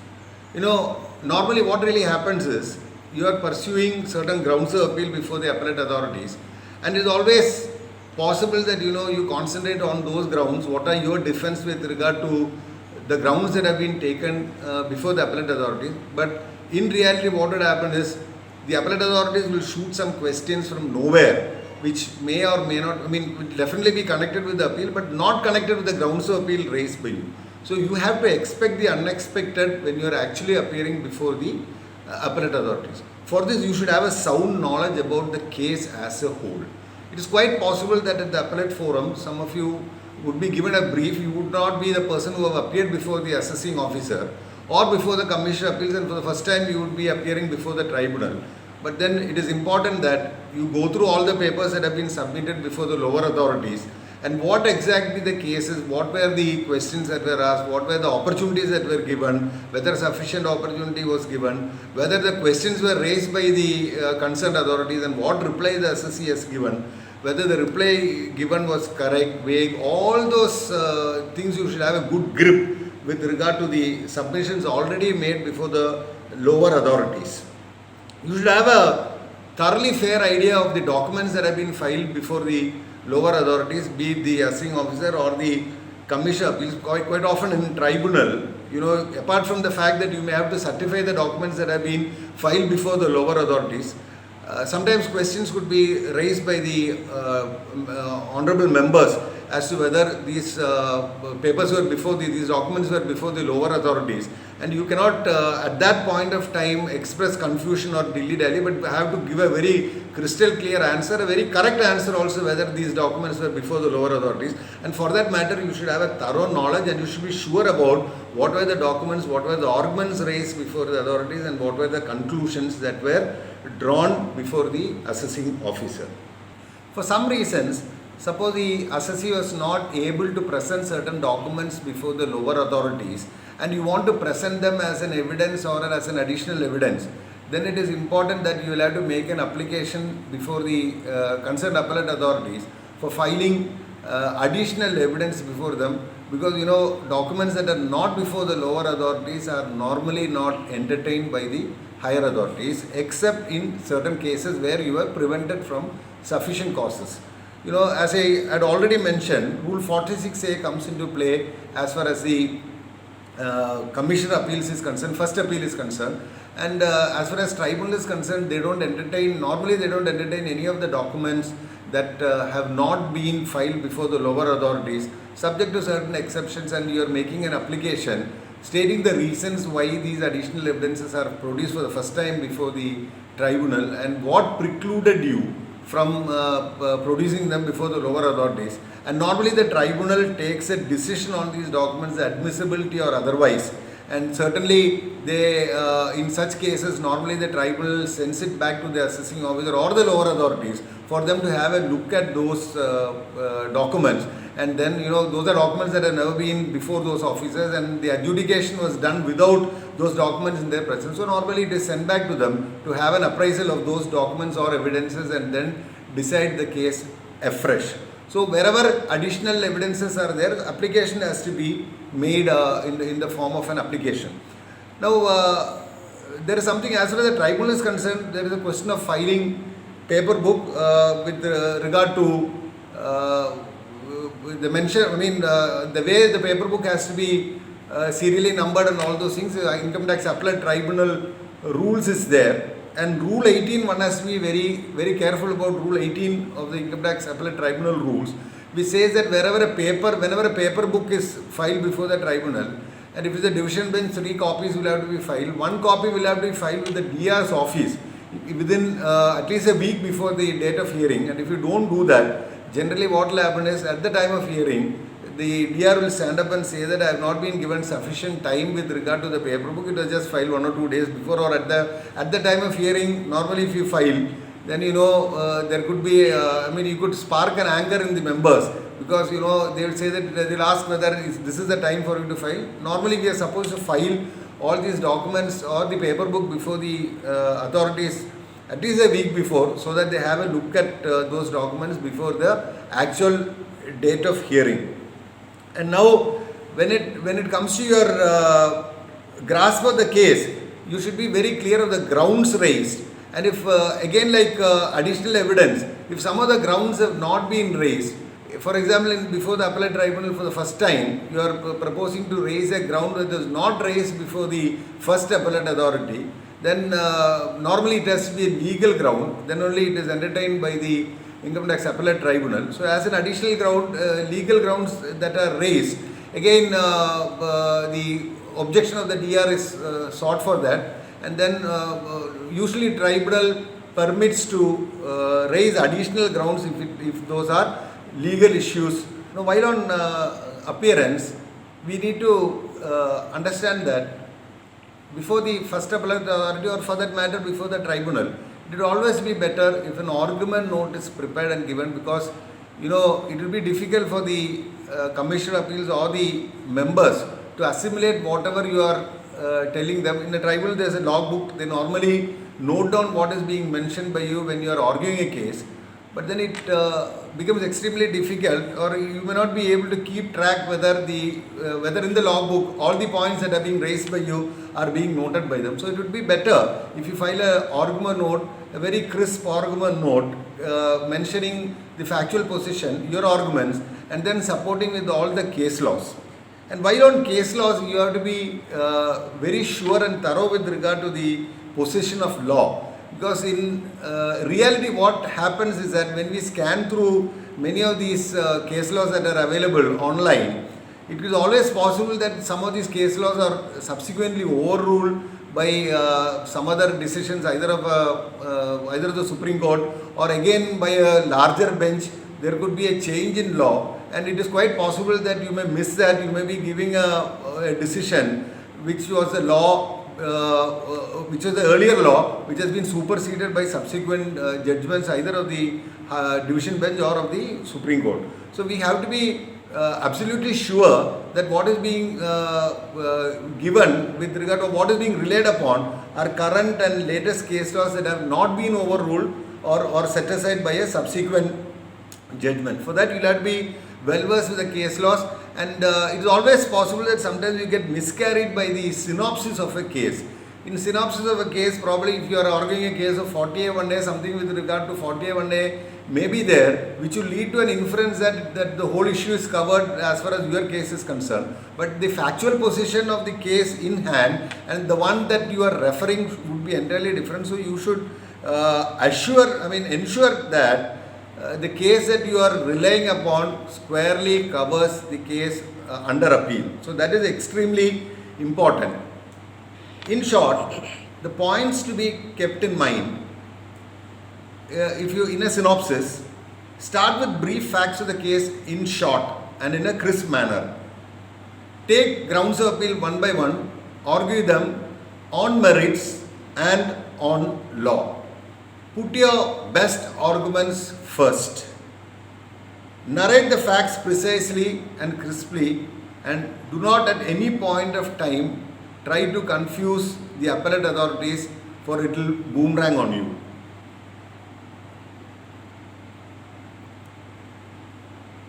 C: Normally what really happens is, you are pursuing certain grounds of appeal before the appellate authorities, and it is always possible that you concentrate on those grounds. What are your defense with regard to the grounds that have been taken before the appellate authorities? But in reality, what would happen is, the appellate authorities will shoot some questions from nowhere, which may or may not, will definitely be connected with the appeal, but not connected with the grounds of appeal raised by you. So you have to expect the unexpected when you are actually appearing before the appellate authorities. For this, you should have a sound knowledge about the case as a whole. It is quite possible that at the appellate forum, some of you would be given a brief. You would not be the person who have appeared before the assessing officer or before the Commissioner of Appeals, and for the first time you would be appearing before the tribunal. But then it is important that you go through all the papers that have been submitted before the lower authorities, and what exactly the cases, what were the questions that were asked, what were the opportunities that were given, whether sufficient opportunity was given, whether the questions were raised by the concerned authorities and what reply the assessee has given, whether the reply given was correct, vague, all those things you should have a good grip with regard to the submissions already made before the lower authorities. You should have a thoroughly fair idea of the documents that have been filed before the lower authorities, be it the assessing officer or the commission appeals. Quite often in tribunal, apart from the fact that you may have to certify the documents that have been filed before the lower authorities, sometimes questions could be raised by the honorable members as to whether these papers were before these documents were before the lower authorities, and you cannot at that point of time express confusion or dilly-dally, but have to give a very crystal clear answer, a very correct answer also, whether these documents were before the lower authorities. And for that matter, you should have a thorough knowledge and you should be sure about what were the documents, what were the arguments raised before the authorities, and what were the conclusions that were drawn before the assessing officer. For some reasons, suppose the assessee was not able to present certain documents before the lower authorities and you want to present them as an evidence or as an additional evidence, then it is important that you will have to make an application before the concerned appellate authorities for filing additional evidence before them, because documents that are not before the lower authorities are normally not entertained by the higher authorities, except in certain cases where you are prevented from sufficient causes. As I had already mentioned, Rule 46A comes into play as far as the commission appeals is concerned, first appeal is concerned, and as far as tribunal is concerned, normally they don't entertain any of the documents that have not been filed before the lower authorities, subject to certain exceptions, and you are making an application stating the reasons why these additional evidences are produced for the first time before the tribunal and what precluded you from producing them before the lower authorities. And normally the tribunal takes a decision on these documents, the admissibility or otherwise, and certainly they in such cases normally the tribunal sends it back to the assessing officer or the lower authorities for them to have a look at those documents, and then those are documents that have never been before those officers and the adjudication was done without those documents in their presence. So normally it is sent back to them to have an appraisal of those documents or evidences and then decide the case afresh. So wherever additional evidences are there, application has to be made in the form of an application. Now there is something as far as the tribunal is concerned, there is a question of filing paper book with regard to the mention, the way the paper book has to be serially numbered and all those things. Income tax appellate tribunal rules is there, and Rule 18, one has to be very, very careful about Rule 18 of the Income Tax Appellate Tribunal rules, which says that whenever a paper book is filed before the tribunal, and if it's a division bench, 3 copies will have to be filed. 1 copy will have to be filed with the DR's office within at least a week before the date of hearing. And if you don't do that, generally what will happen is at the time of hearing, the DR will stand up and say that I have not been given sufficient time with regard to the paper book. It was just filed 1 or 2 days before, or at the time of hearing. Normally, if you file, then there could be you could spark an anger in the members, because they will say that they will ask whether this is the time for you to file. Normally, we are supposed to file all these documents or the paper book before the authorities at least a week before, so that they have a look at those documents before the actual date of hearing. And now, when it comes to your grasp of the case, you should be very clear of the grounds raised. And if again, like additional evidence, if some of the grounds have not been raised, for example, before the appellate tribunal for the first time, you are proposing to raise a ground that was not raised before the first appellate authority, then normally it has to be a legal ground, then only it is entertained by the Income Tax Appellate Tribunal. So as an additional ground, legal grounds that are raised, again the objection of the DR is sought for that, and then usually tribunal permits to raise additional grounds if those are legal issues. Now, while on appearance, we need to understand that before the first appellate authority, or for that matter before the tribunal, it would always be better if an argument note is prepared and given, because it will be difficult for the Commissioner of Appeals or the members to assimilate whatever you are telling them. In a tribunal, there is a logbook. They normally note down what is being mentioned by you when you are arguing a case. But then it becomes extremely difficult, or you may not be able to keep track whether in the logbook all the points that are being raised by you are being noted by them. So it would be better if you file a argument note, a very crisp argument note mentioning the factual position, your arguments, and then supporting with all the case laws. And while on case laws, you have to be very sure and thorough with regard to the position of law. Because in reality, what happens is that when we scan through many of these case laws that are available online, it is always possible that some of these case laws are subsequently overruled by some other decisions, either of the Supreme Court or again by a larger bench. There could be a change in law, and it is quite possible that you may miss that. You may be giving a decision which was the law. Which was the earlier law, which has been superseded by subsequent judgments either of the division bench or of the Supreme Court. So we have to be absolutely sure that what is being given with regard to what is being relied upon are current and latest case laws that have not been overruled or set aside by a subsequent judgment. For that, you will have to be well versed with the case laws. And it is always possible that sometimes you get miscarried by the synopsis of a case. In synopsis of a case, probably if you are arguing a case of 40A1A, something with regard to 40A1A may be there, which will lead to an inference that the whole issue is covered as far as your case is concerned. But the factual position of the case in hand and the one that you are referring would be entirely different. So you should ensure that the case that you are relying upon squarely covers the case under appeal. So that is extremely important. In short, the points to be kept in mind, if you in a synopsis, start with brief facts of the case in short and in a crisp manner. Take grounds of appeal one by one, argue them on merits and on law. Put your best arguments first. Narrate the facts precisely and crisply, and do not at any point of time try to confuse the appellate authorities, for it will boomerang on you.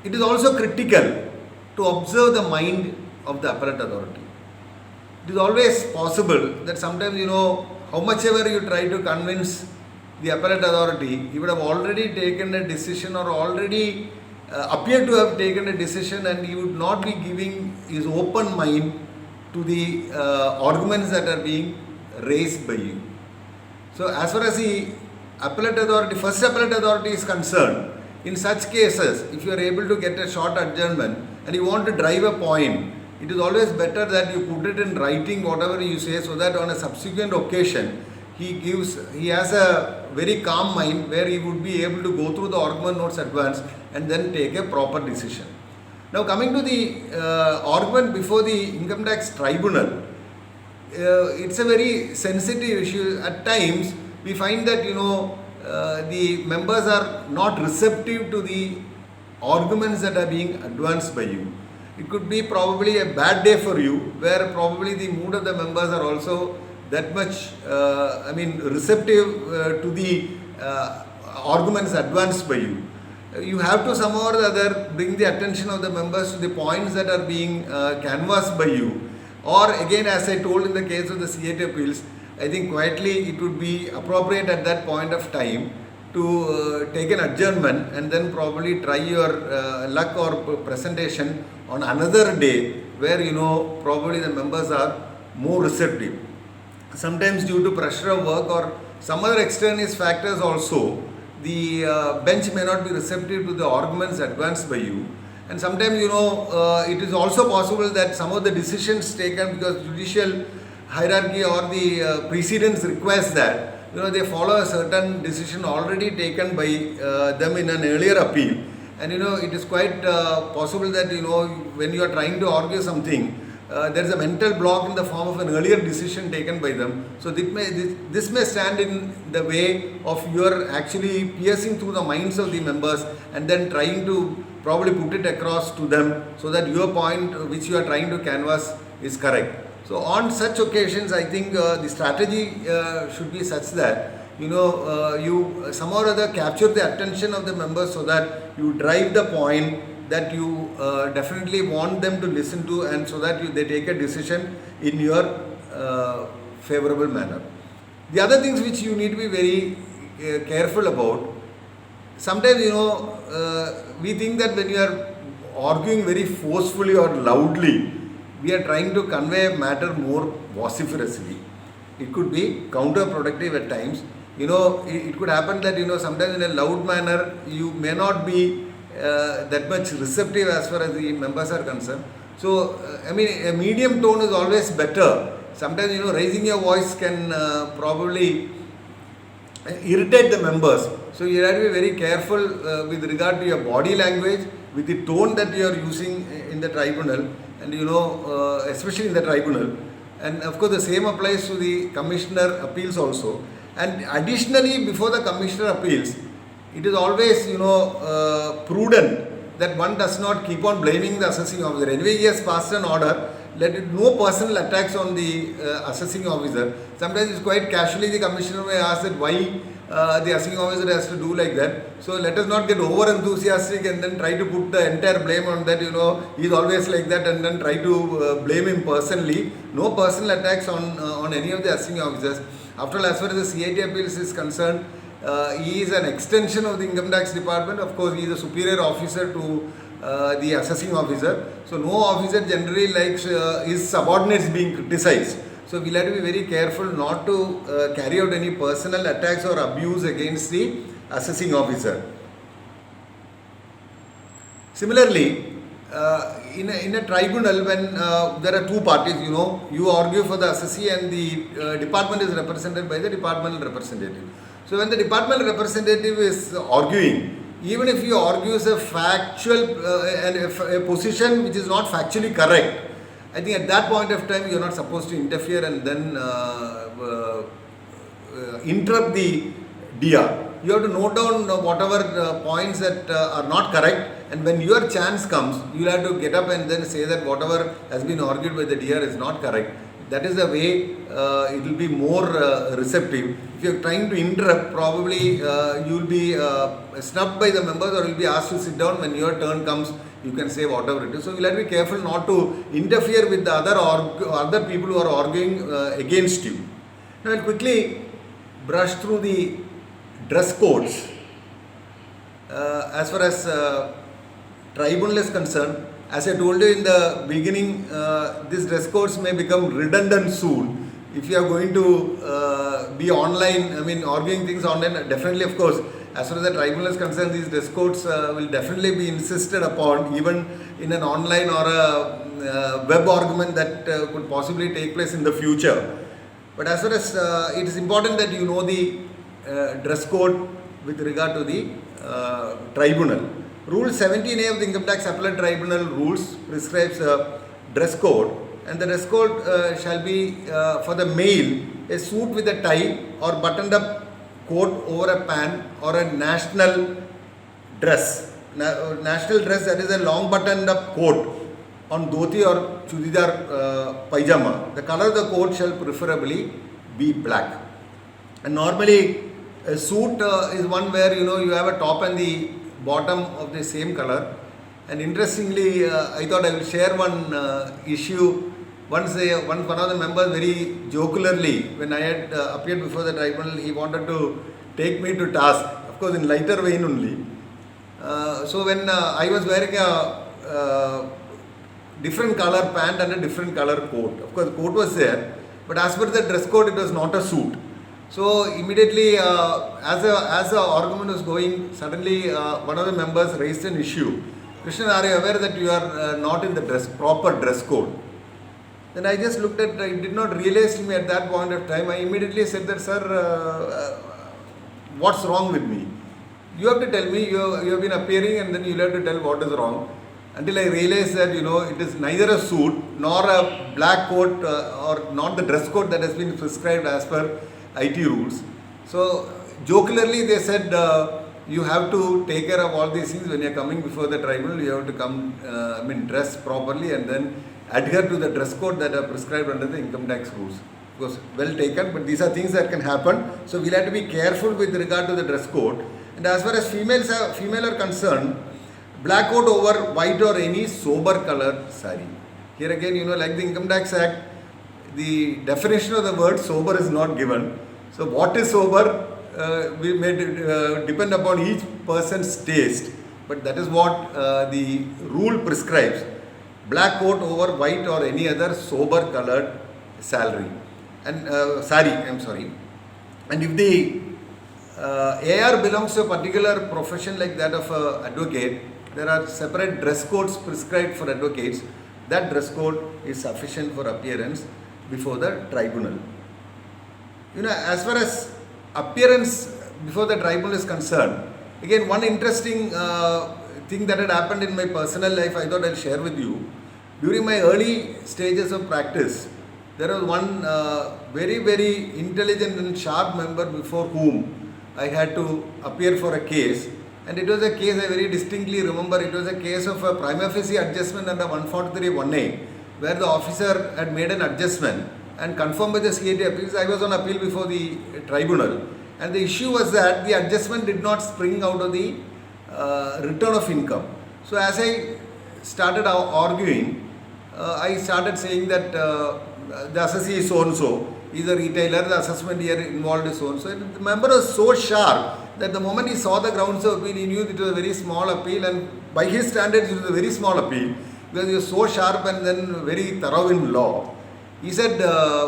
C: It is also critical to observe the mind of the appellate authority. It is always possible that sometimes, how much ever you try to convince the appellate authority, he would have already taken a decision or already appeared to have taken a decision, and he would not be giving his open mind to the arguments that are being raised by you. So as far as the first appellate authority is concerned, in such cases, if you are able to get a short adjournment and you want to drive a point, it is always better that you put it in writing whatever you say, so that on a subsequent occasion he has a very calm mind where he would be able to go through the argument notes advance and then take a proper decision. Now coming to the argument before the income tax tribunal, it's a very sensitive issue. At times we find that the members are not receptive to the arguments that are being advanced by you. It could be probably a bad day for you, where probably the mood of the members are also that much receptive to the arguments advanced by you. You have to somehow or other bring the attention of the members to the points that are being canvassed by you. Or again, as I told in the case of the CAT appeals, I think quietly it would be appropriate at that point of time to take an adjournment and then probably try your luck or presentation on another day where probably the members are more receptive. Sometimes due to pressure of work or some other extraneous factors also, the bench may not be receptive to the arguments advanced by you. And sometimes it is also possible that some of the decisions taken, because judicial hierarchy or the precedence requires that they follow a certain decision already taken by them in an earlier appeal. And it is quite possible that when you are trying to argue something, there is a mental block in the form of an earlier decision taken by them. So this may stand in the way of your actually piercing through the minds of the members and then trying to probably put it across to them so that your point which you are trying to canvass is correct. So on such occasions, I think the strategy should be such that you somehow or other capture the attention of the members so that you drive the point that you definitely want them to listen to, and so that they take a decision in your favorable manner. The other things which you need to be very careful about, sometimes we think that when you are arguing very forcefully or loudly, we are trying to convey matter more vociferously. It could be counterproductive at times. It could happen that sometimes in a loud manner you may not be that much receptive as far as the members are concerned. So a medium tone is always better. Sometimes raising your voice can probably irritate the members. So you have to be very careful with regard to your body language, with the tone that you are using in the tribunal, and especially in the tribunal. And of course the same applies to the commissioner appeals also. And additionally, before the commissioner appeals, it is always prudent that one does not keep on blaming the assessing officer. Anyway, he has passed an order. Let it no personal attacks on the assessing officer. Sometimes it's quite casually the commissioner may ask that why the assessing officer has to do like that. So let us not get over enthusiastic and then try to put the entire blame on that. He's always like that, and then try to blame him personally. No personal attacks on any of the assessing officers. After all, as far as the CIT appeals is concerned, he is an extension of the income tax department. Of course, he is a superior officer to the assessing officer. So no officer generally likes his subordinates being criticized. So we'll have to be very careful not to carry out any personal attacks or abuse against the assessing officer. Similarly, in a tribunal, when there are two parties, you argue for the assessee and the department is represented by the departmental representative. So when the departmental representative is arguing, even if he argues a factual and a position which is not factually correct, I think at that point of time you are not supposed to interfere and then interrupt the DR. You have to note down whatever points that are not correct, and when your chance comes, you will have to get up and then say that whatever has been argued by the DR is not correct. That is the way it will be more receptive. If you are trying to interrupt, probably you will be snubbed by the members or will be asked to sit down. When your turn comes, you can say whatever it is. So you will have to be careful not to interfere with the other people who are arguing against you. Now I will quickly brush through the dress codes. As far as tribunal is concerned, as I told you in the beginning, these dress codes may become redundant soon. If you are going to be online, arguing things online, definitely, of course, as far as the tribunal is concerned, these dress codes will definitely be insisted upon, even in an online or a web argument that could possibly take place in the future. But as far as it is important that you know the dress code with regard to the tribunal. Rule 17A of the Income Tax Appellate Tribunal rules prescribes a dress code, and the dress code shall be for the male a suit with a tie or buttoned up coat over a pant or a national dress. National dress, that is a long buttoned up coat on dhoti or chudidar pajama. The color of the coat shall preferably be black. And normally a suit is one where you have a top and the bottom of the same color. And interestingly, I thought I will share one issue. Once one of the members very jocularly, when I had appeared before the tribunal, he wanted to take me to task, of course in lighter vein only. So when I was wearing a different color pant and a different color coat, of course the coat was there, but as per the dress code it was not a suit. So immediately as the argument was going, suddenly one of the members raised an issue. Krishnan, are you aware that you are not in the proper dress code? Then I just looked at, it did not realize to me at that point of time. I immediately said that, sir, what's wrong with me? You have to tell me, you have been appearing and then you have to tell what is wrong. until I realized that it is neither a suit nor a black coat or not the dress code that has been prescribed as per IT rules. So jocularly they said you have to take care of all these things when you are coming before the tribunal. You have to come dress properly and then adhere to the dress code that are prescribed under the income tax rules. Of course, well taken, but these are things that can happen. So we'll have to be careful with regard to the dress code. And as far as female are concerned, black coat over white or any sober color sari. Here again, like the Income Tax Act, the definition of the word sober is not given. So what is sober we may depend upon each person's taste, but that is what the rule prescribes. Black coat over white or any other sober colored sari. And And if the AR belongs to a particular profession like that of an advocate, there are separate dress codes prescribed for advocates. That dress code is sufficient for appearance before the tribunal. As far as appearance before the tribunal is concerned, again, one interesting thing that had happened in my personal life, I thought I'll share with you. During my early stages of practice, there was one very, very intelligent and sharp member before whom I had to appear for a case. And it was a case I very distinctly remember. It was a case of a prima facie adjustment under 143(1)(a), where the officer had made an adjustment and confirmed by the CAT appeals. I was on appeal before the tribunal. And the issue was that the adjustment did not spring out of the return of income. So as I started arguing, I started saying that the assessee is so-and-so, he's a retailer, the assessment here involved is so-and-so. And the member was so sharp that the moment he saw the grounds of appeal, he knew it was a very small appeal, and by his standards it was a very small appeal because he was so sharp and then very thorough in law. He said,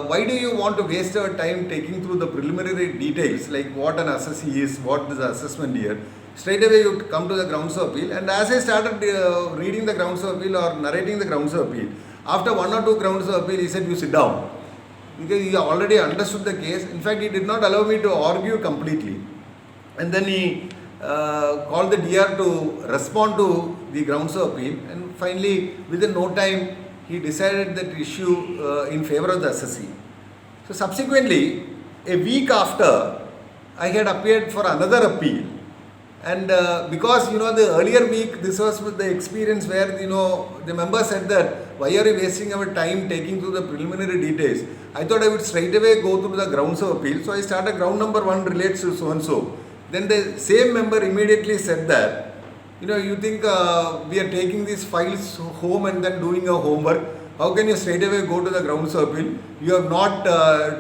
C: why do you want to waste our time taking through the preliminary details like what an assessee is, what is the assessment here? Straight away you come to the grounds of appeal. And as I started reading the grounds of appeal or narrating the grounds of appeal, after one or two grounds of appeal, he said, you sit down. Because he already understood the case. In fact, he did not allow me to argue completely. And then he called the DR to respond to the grounds of appeal. And finally, within no time, he decided that issue in favor of the assessee. So subsequently, a week after, I had appeared for another appeal. And because, the earlier week, this was with the experience where, the member said that, why are you wasting our time taking through the preliminary details? I thought I would straight away go through the grounds of appeal. So I started ground number 1 relates to so-and-so. Then the same member immediately said that, you think we are taking these files home and then doing a homework. How can you straight away go to the grounds of appeal? You have not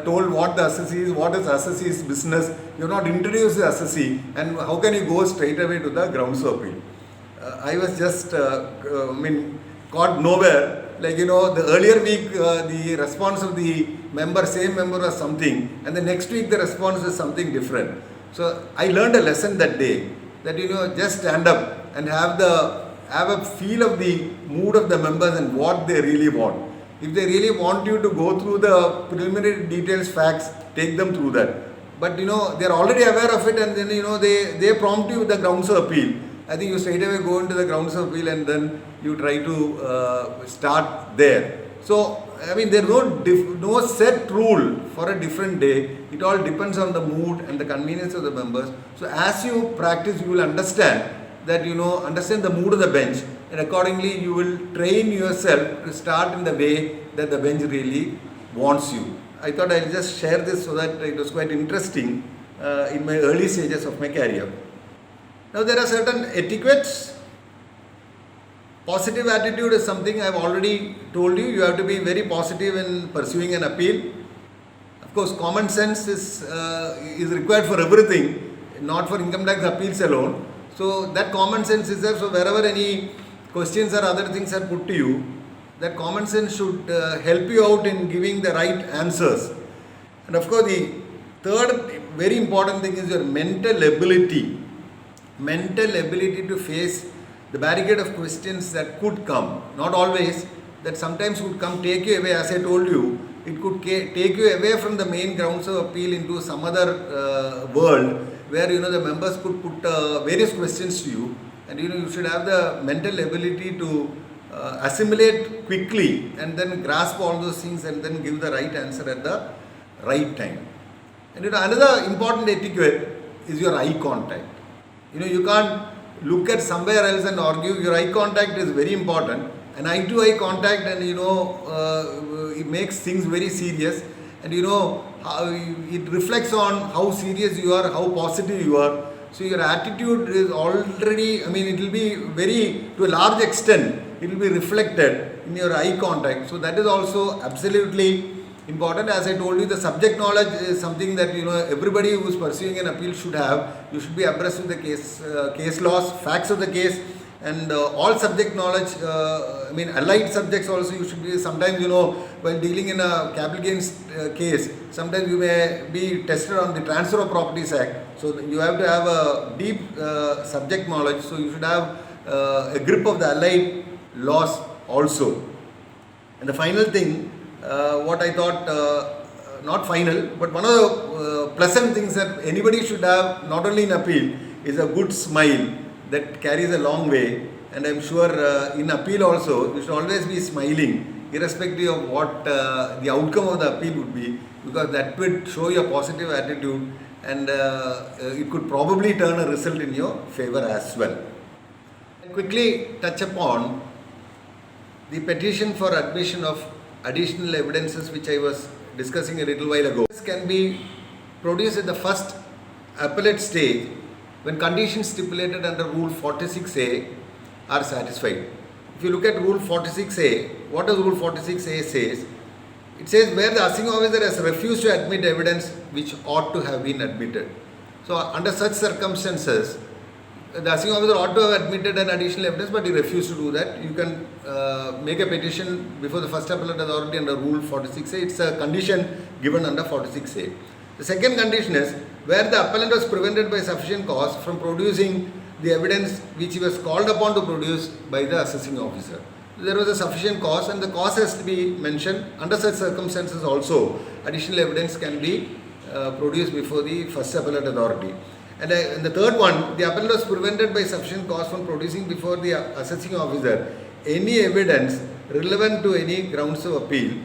C: told what the assessee is, what is assessee's business. You have not introduced the assessee. And how can you go straight away to the grounds of appeal? I was just, caught nowhere. Like, the earlier week, the response of the same member was something. And the next week, the response was something different. So I learned a lesson that day that, just stand up and have a feel of the mood of the members and what they really want. If they really want you to go through the preliminary details, facts, take them through that. But they are already aware of it, and then they prompt you with the grounds of appeal. I think you straight away go into the grounds of appeal and then you try to start there. So there's no set rule for a different day. It all depends on the mood and the convenience of the members. So as you practice, you will understand that understand the mood of the bench, and accordingly you will train yourself to start in the way that the bench really wants you. I thought I'll just share this so that it was quite interesting in my early stages of my career. Now there are certain etiquettes. Positive attitude is something I've already told you. You have to be very positive in pursuing an appeal. Of course, common sense is required for everything, not for income tax appeals alone. So that common sense is there. So wherever any questions or other things are put to you, that common sense should help you out in giving the right answers. And of course, the third very important thing is your mental ability. Mental ability to face the barricade of questions that could come. Not always, that sometimes would come, take you away. As I told you, it could take you away from the main grounds of appeal into some other world where the members could put various questions to you. and you should have the mental ability to assimilate quickly and then grasp all those things and then give the right answer at the right time. And another important etiquette is your eye contact. You can't look at somewhere else and argue. Your eye contact is very important. An eye to eye contact, and it makes things very serious, and how it reflects on how serious you are, how positive you are. So your attitude is already, it will be to a large extent, it will be reflected in your eye contact. So that is also absolutely important. As I told you, the subject knowledge is something that everybody who is pursuing an appeal should have. You should be abreast with the case laws, facts of the case, and all subject knowledge. Allied subjects also you should be. Sometimes when dealing in a capital gains case, sometimes you may be tested on the Transfer of Properties Act. So you have to have a deep subject knowledge. So you should have a grip of the allied laws also. And the final thing, what I thought, not final, but one of the pleasant things that anybody should have, not only in appeal, is a good smile that carries a long way. And I'm sure in appeal also, you should always be smiling, irrespective of what the outcome of the appeal would be, because that would show your positive attitude, and it could probably turn a result in your favor as well. I'll quickly touch upon the petition for admission of additional evidences which I was discussing a little while ago. This can be produced at the first appellate stage when conditions stipulated under Rule 46A are satisfied. If you look at Rule 46A, what does Rule 46A says? It says where the assessing officer has refused to admit evidence which ought to have been admitted. So under such circumstances, the assessing officer ought to have admitted an additional evidence, but he refused to do that. You can make a petition before the first appellate authority under Rule 46A. It's a condition given under 46A. The second condition is where the appellant was prevented by sufficient cause from producing the evidence which he was called upon to produce by the assessing officer. There was a sufficient cause, and the cause has to be mentioned. Under such circumstances also, additional evidence can be produced before the first appellate authority. And the third one, the appellant was prevented by sufficient cause from producing before the assessing officer any evidence relevant to any grounds of appeal.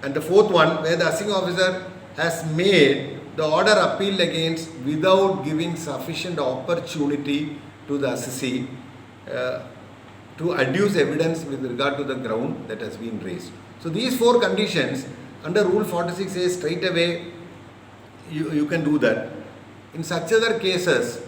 C: And the fourth one, where the assessing officer has made the order appealed against without giving sufficient opportunity to the assessee to adduce evidence with regard to the ground that has been raised. So these four conditions under Rule 46A straight away you can do that. In such other cases,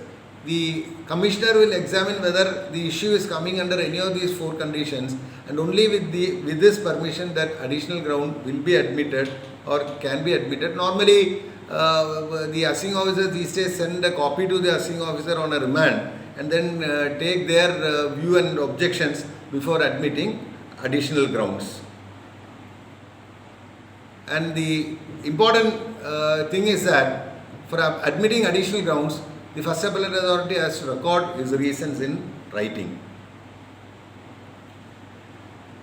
C: the commissioner will examine whether the issue is coming under any of these four conditions, and only with this permission that additional ground will be admitted or can be admitted. Normally, the assessing officer these days send a copy to the assessing officer on a remand and then take their view and objections before admitting additional grounds. And the important thing is that for admitting additional grounds, the first appellate authority has to record his reasons in writing.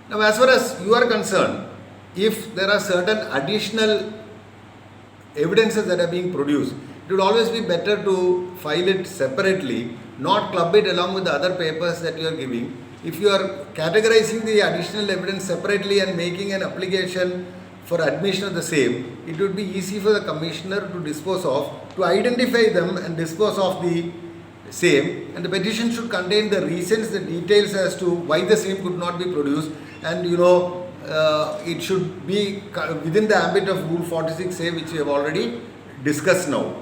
C: Now, as far as you are concerned, if there are certain additional evidences that are being produced, it would always be better to file it separately, not club it along with the other papers that you are giving. If you are categorizing the additional evidence separately and making an application for admission of the same, it would be easy for the commissioner to dispose of, to identify them and dispose of the same, and the petition should contain the reasons, the details as to why the same could not be produced, and it should be within the ambit of Rule 46A, which we have already discussed now.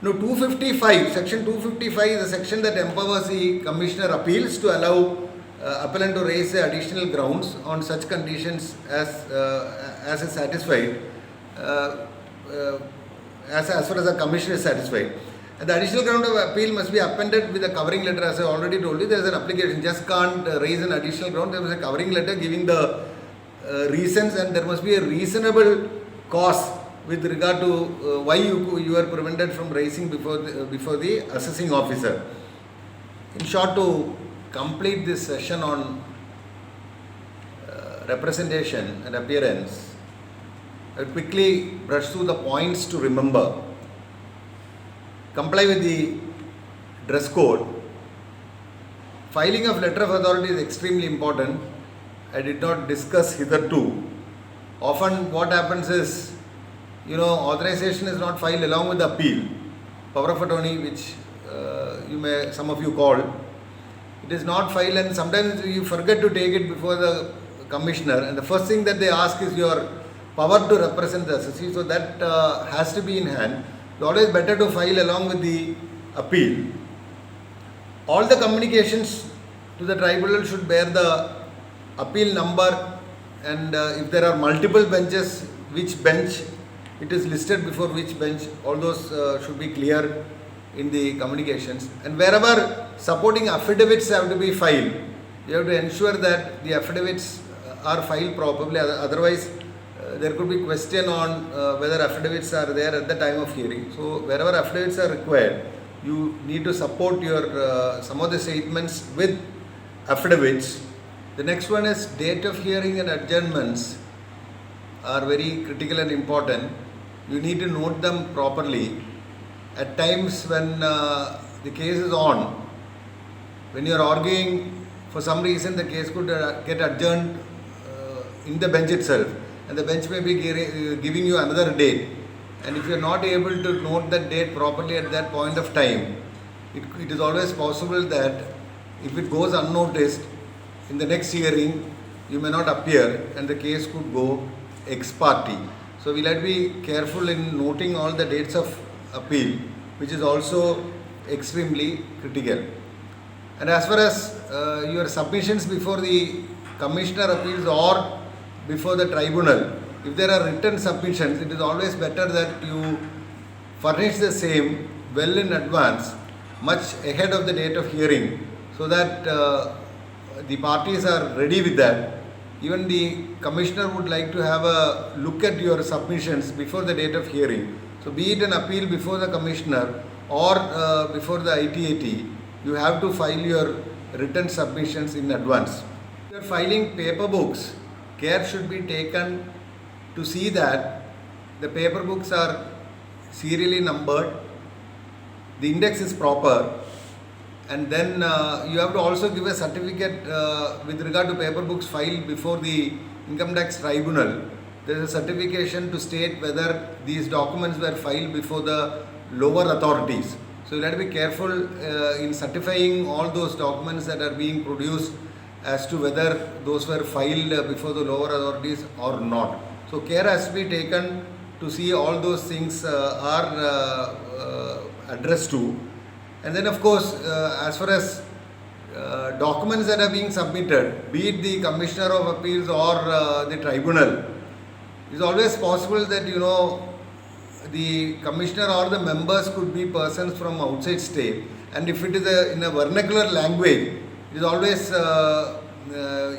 C: Now, 255, Section 255 is a section that empowers the Commissioner appeals to allow appellant to raise additional grounds on such conditions as is satisfied, as far as the Commissioner is satisfied. And the additional ground of appeal must be appended with a covering letter. As I already told you, there is an application. Just can't raise an additional ground. There is a covering letter giving the reasons, and there must be a reasonable cause with regard to why you are prevented from raising before the assessing officer. In short, to complete this session on representation and appearance, I will quickly brush through the points to remember. Comply with the dress code. Filing of letter of authority is extremely important. I did not discuss hitherto. Often what happens is, authorization is not filed along with the appeal. Power of attorney, which some of you call, it is not filed, and sometimes you forget to take it before the commissioner, and the first thing that they ask is your power to represent the assessee. So that has to be in hand. It's always better to file along with the appeal. All the communications to the tribunal should bear the appeal number, and if there are multiple benches, which bench it is listed before which bench, all those should be clear in the communications. And wherever supporting affidavits have to be filed, you have to ensure that the affidavits are filed properly. Otherwise, there could be question on whether affidavits are there at the time of hearing. So wherever affidavits are required, you need to support your some of the statements with affidavits. The next one is date of hearing and adjournments are very critical and important. You need to note them properly. At times when the case is on, when you are arguing, for some reason the case could get adjourned in the bench itself, and the bench may be giving you another date, and if you are not able to note that date properly at that point of time, it is always possible that if it goes unnoticed, in the next hearing you may not appear and the case could go ex parte. So we'll have to be careful in noting all the dates of appeal, which is also extremely critical. And as far as your submissions before the Commissioner Appeals or before the tribunal, if there are written submissions, it is always better that you furnish the same well in advance, much ahead of the date of hearing, so that the parties are ready with that. Even the Commissioner would like to have a look at your submissions before the date of hearing. So be it an appeal before the Commissioner or before the ITAT, you have to file your written submissions in advance. If you are filing paper books, care should be taken to see that the paper books are serially numbered, the index is proper, and then you have to also give a certificate with regard to paper books filed before the Income Tax Tribunal. There is a certification to state whether these documents were filed before the lower authorities. So you have to be careful in certifying all those documents that are being produced as to whether those were filed before the lower authorities or not. So care has to be taken to see all those things are addressed to. And then of course, as far as documents that are being submitted, be it the Commissioner of Appeals or the tribunal, it is always possible that the Commissioner or the members could be persons from outside state, and if it is in a vernacular language, it is always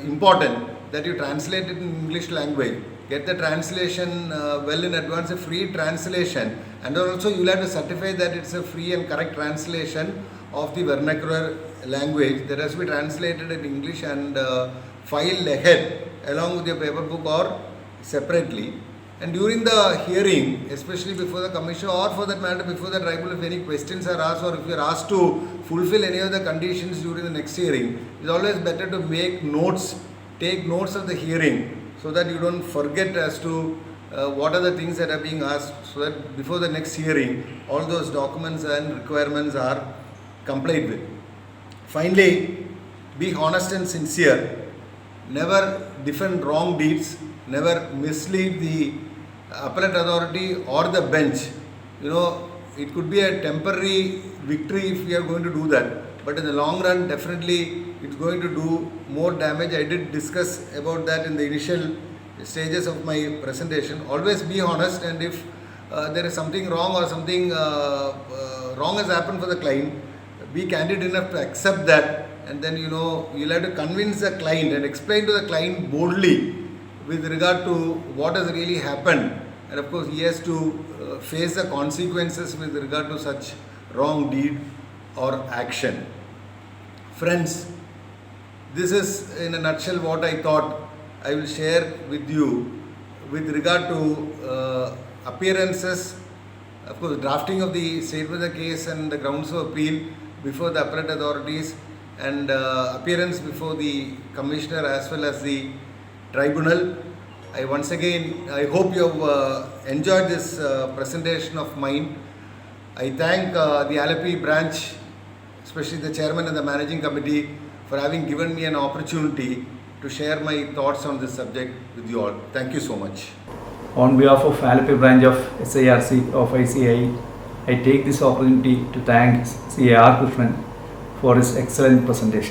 C: important that you translate it in English language. Get the translation well in advance, a free translation, and also you will have to certify that it's a free and correct translation of the vernacular language that has to be translated in English and filed ahead along with your paper book or separately. And during the hearing, especially before the Commissioner or for that matter before the tribunal, if any questions are asked or if you are asked to fulfill any of the conditions during the next hearing, it is always better to make notes, take notes of the hearing, so that you don't forget as to what are the things that are being asked, so that before the next hearing all those documents and requirements are complied with. Finally, be honest and sincere. Never defend wrong deeds. Never mislead the appellate authority or the bench. It could be a temporary victory if we are going to do that, but in the long run definitely it's going to do more damage. I did discuss about that in the initial stages of my presentation. Always be honest, and if there is something wrong or something wrong has happened for the client, be candid enough to accept that, and then you'll have to convince the client and explain to the client boldly with regard to what has really happened, and of course he has to face the consequences with regard to such wrong deed or action. Friends, this is in a nutshell what I thought I will share with you with regard to appearances, of course drafting of the statement of the case and the grounds of appeal, before the appellate authorities and appearance before the commissioner as well as the tribunal. I once again, I hope you have enjoyed this presentation of mine. I thank the Alleppey branch, especially the chairman and the managing committee, for having given me an opportunity to share my thoughts on this subject with you all. Thank you so much.
D: On behalf of Alleppey branch of SIRC of ICAI, I take this opportunity to thank CA R. Krishnan for his excellent presentation.